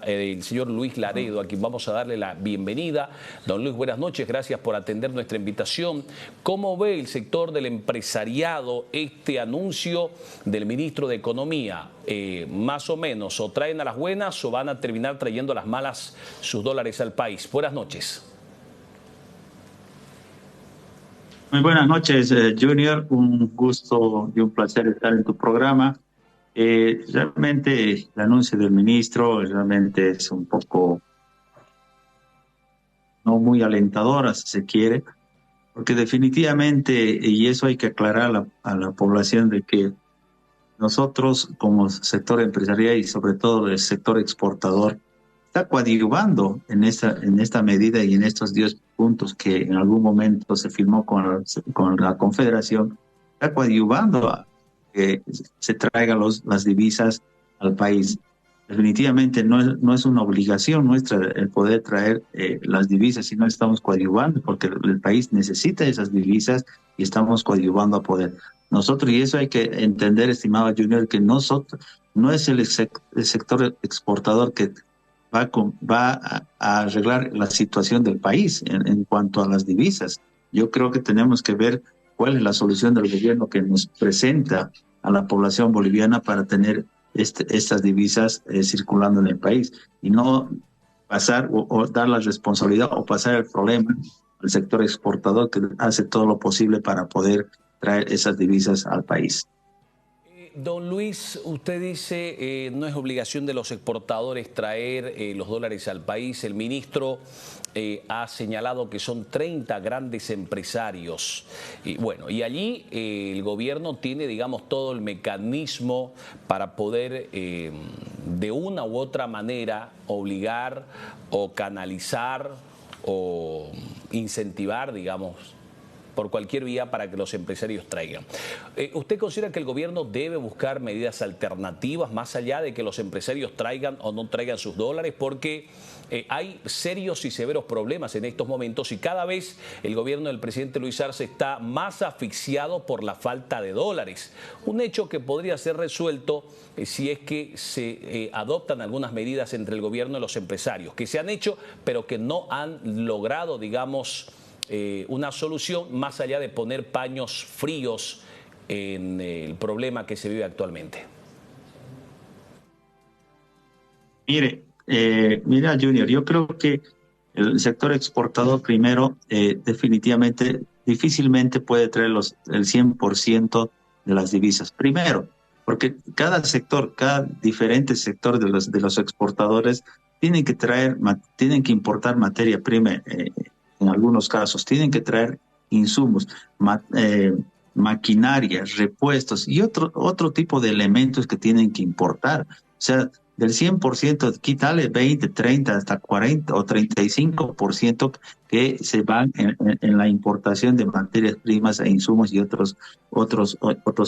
El señor Luis Laredo, a quien vamos a darle la bienvenida. Don Luis, buenas noches, gracias por atender nuestra invitación. ¿Cómo ve el sector del empresariado este anuncio del ministro de Economía? Más o menos, o traen a las buenas o van a terminar trayendo a las malas sus dólares al país. Buenas noches. Muy buenas noches, Junior. Un gusto y un placer estar en tu programa. Realmente el anuncio del ministro realmente es un poco no muy alentador, si se quiere, porque definitivamente, y eso hay que aclarar a la población de que nosotros como sector empresarial y sobre todo el sector exportador está coadyuvando en esta medida y en estos 10 puntos que en algún momento se firmó con la Confederación, está coadyuvando a que se traigan las divisas al país. Definitivamente no es una obligación nuestra el poder traer las divisas, sino estamos coadyuvando porque el país necesita esas divisas y estamos coadyuvando a poder. Nosotros, y eso hay que entender, estimado Junior, que nosotros no es el sector exportador que va a arreglar la situación del país en cuanto a las divisas. Yo creo que tenemos que ver cuál es la solución del gobierno que nos presenta a la población boliviana para tener estas divisas circulando en el país y no pasar o dar la responsabilidad o pasar el problema al sector exportador que hace todo lo posible para poder traer esas divisas al país. Don Luis, usted dice no es obligación de los exportadores traer los dólares al país. El ministro ha señalado que son 30 grandes empresarios. Y bueno, y allí el gobierno tiene, digamos, todo el mecanismo para poder de una u otra manera obligar o canalizar o incentivar, digamos, por cualquier vía para que los empresarios traigan. ¿Usted considera que el gobierno debe buscar medidas alternativas más allá de que los empresarios traigan o no traigan sus dólares? Porque hay serios y severos problemas en estos momentos y cada vez el gobierno del presidente Luis Arce está más asfixiado por la falta de dólares. Un hecho que podría ser resuelto si es que se adoptan algunas medidas entre el gobierno y los empresarios, que se han hecho pero que no han logrado, digamos, una solución más allá de poner paños fríos en el problema que se vive actualmente. Mira, Junior, yo creo que el sector exportador primero definitivamente difícilmente puede traer el 100% de las divisas. Primero, porque cada diferente sector de los exportadores tienen que importar materia prima en algunos casos, tienen que traer insumos, maquinaria, repuestos y otro tipo de elementos que tienen que importar. O sea, del 100%, quítale 20, 30, hasta 40 o 35% que se van en la importación de materias primas e insumos y otros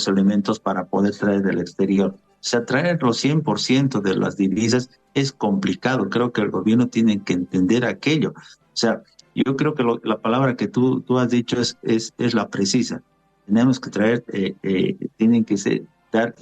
elementos para poder traer del exterior. O sea, traer los 100% de las divisas es complicado. Creo que el gobierno tiene que entender aquello. O sea, yo creo que la palabra que tú has dicho es la precisa. Tenemos que traer, tienen que dar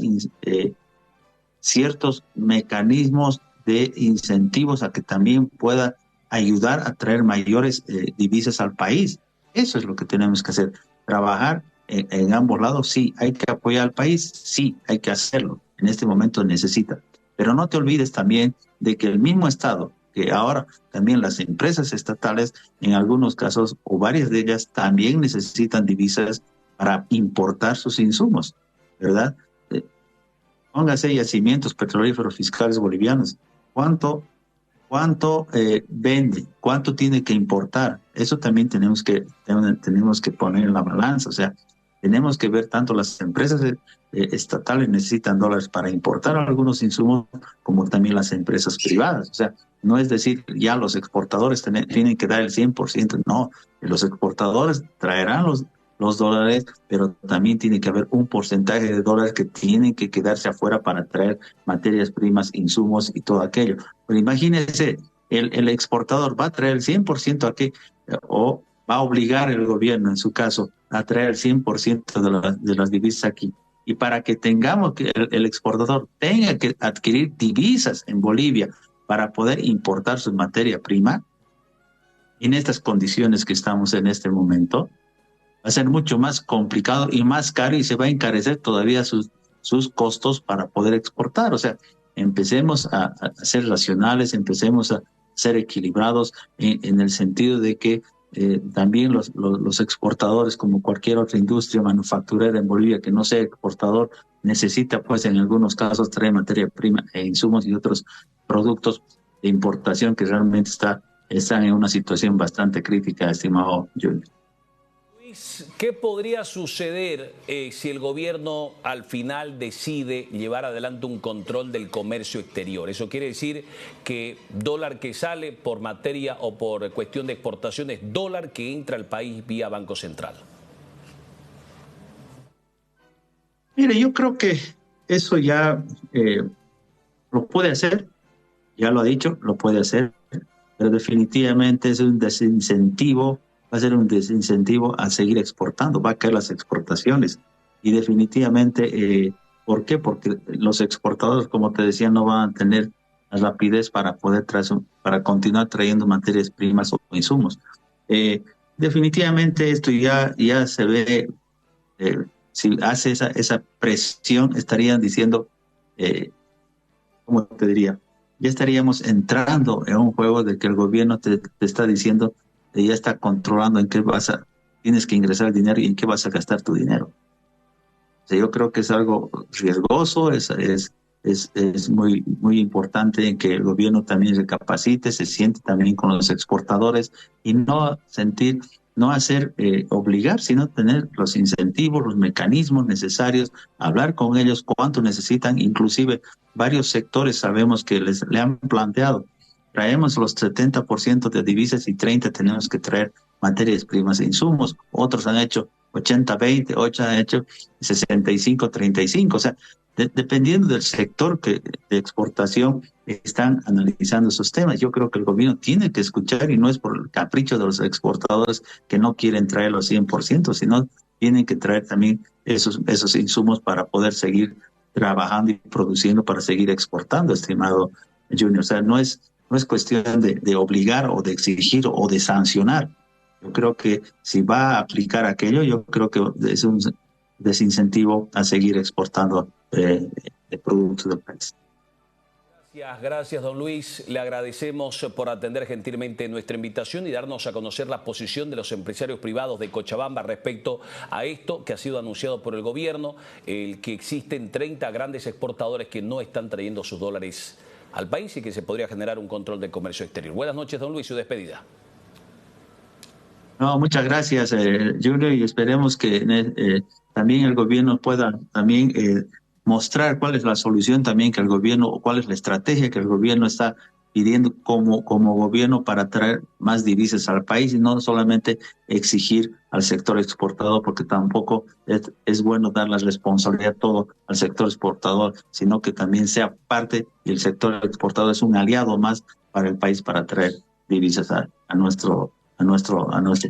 ciertos mecanismos de incentivos a que también pueda ayudar a traer mayores divisas al país. Eso es lo que tenemos que hacer. Trabajar en ambos lados, sí. Hay que apoyar al país, sí, hay que hacerlo. En este momento necesita. Pero no te olvides también de que el mismo Estado, que ahora también las empresas estatales, en algunos casos, o varias de ellas, también necesitan divisas para importar sus insumos, ¿verdad? Póngase yacimientos petrolíferos fiscales bolivianos. ¿Cuánto vende? ¿Cuánto tiene que importar? Eso también tenemos que poner en la balanza. O sea, tenemos que ver tanto las empresas estatales necesitan dólares para importar algunos insumos como también las empresas privadas. O sea, no es decir, ya los exportadores tienen que dar el 100%. No, los exportadores traerán los dólares, pero también tiene que haber un porcentaje de dólares que tienen que quedarse afuera para traer materias primas, insumos y todo aquello. Pero imagínense, el exportador va a traer el 100% aquí o va a obligar el gobierno, en su caso, a traer el 100% de las divisas aquí. Y para que tengamos que el exportador tenga que adquirir divisas en Bolivia para poder importar su materia prima, en estas condiciones que estamos en este momento, va a ser mucho más complicado y más caro y se va a encarecer todavía sus costos para poder exportar. O sea, empecemos a ser racionales, empecemos a ser equilibrados en el sentido de que también los exportadores, como cualquier otra industria manufacturera en Bolivia que no sea exportador, necesita pues en algunos casos traer materia prima e insumos y otros productos de importación que realmente están en una situación bastante crítica, estimado Julio. ¿Qué podría suceder si el gobierno al final decide llevar adelante un control del comercio exterior? Eso quiere decir que dólar que sale por materia o por cuestión de exportación es dólar que entra al país vía Banco Central. Mire, yo creo que eso ya lo puede hacer, ya lo ha dicho, lo puede hacer, pero definitivamente es un desincentivo, va a ser un desincentivo a seguir exportando, va a caer las exportaciones. Y definitivamente, ¿por qué? Porque los exportadores, como te decía, no van a tener la rapidez para poder para continuar trayendo materias primas o insumos. Eh, Definitivamente esto ya se ve, si hace esa presión, estarían diciendo, ¿cómo te diría? Ya estaríamos entrando en un juego de que el gobierno te está diciendo, ya está controlando en qué tienes que ingresar el dinero y en qué vas a gastar tu dinero. O sea, yo creo que es algo riesgoso, es muy, muy importante en que el gobierno también recapacite, se siente también con los exportadores y no hacer obligar, sino tener los incentivos, los mecanismos necesarios, hablar con ellos cuánto necesitan, inclusive varios sectores sabemos que le han planteado, traemos los 70% de divisas y 30% tenemos que traer materias primas e insumos, otros han hecho 80-20, 8 han hecho 65-35, o sea, dependiendo del sector de exportación, están analizando esos temas. Yo creo que el gobierno tiene que escuchar y no es por el capricho de los exportadores que no quieren traerlo al 100%, sino tienen que traer también esos insumos para poder seguir trabajando y produciendo para seguir exportando, estimado Junior. O sea, no es cuestión de obligar o de exigir o de sancionar. Yo creo que si va a aplicar aquello, yo creo que es un desincentivo a seguir exportando de productos del país. Gracias, don Luis. Le agradecemos por atender gentilmente nuestra invitación y darnos a conocer la posición de los empresarios privados de Cochabamba respecto a esto que ha sido anunciado por el gobierno, el que existen 30 grandes exportadores que no están trayendo sus dólares al país y que se podría generar un control del comercio exterior. Buenas noches, don Luis, su despedida. No, muchas gracias, Julio, y esperemos que también el gobierno pueda también mostrar cuál es la solución también que el gobierno, o cuál es la estrategia que el gobierno está pidiendo como gobierno para traer más divisas al país y no solamente exigir al sector exportador, porque tampoco es bueno dar la responsabilidad todo al sector exportador, sino que también sea parte y el sector exportador es un aliado más para el país para traer divisas a nuestro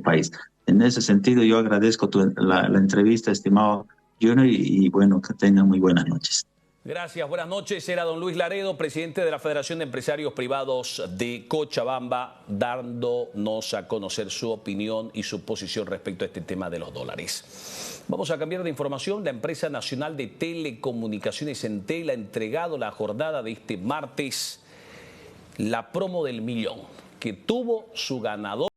país. En ese sentido, yo agradezco la entrevista, estimado Junior, y bueno, que tengan muy buenas noches. Gracias, buenas noches. Era don Luis Laredo, presidente de la Federación de Empresarios Privados de Cochabamba, dándonos a conocer su opinión y su posición respecto a este tema de los dólares. Vamos a cambiar de información. La empresa nacional de telecomunicaciones Entel ha entregado la jornada de este martes la promo del millón, que tuvo su ganador.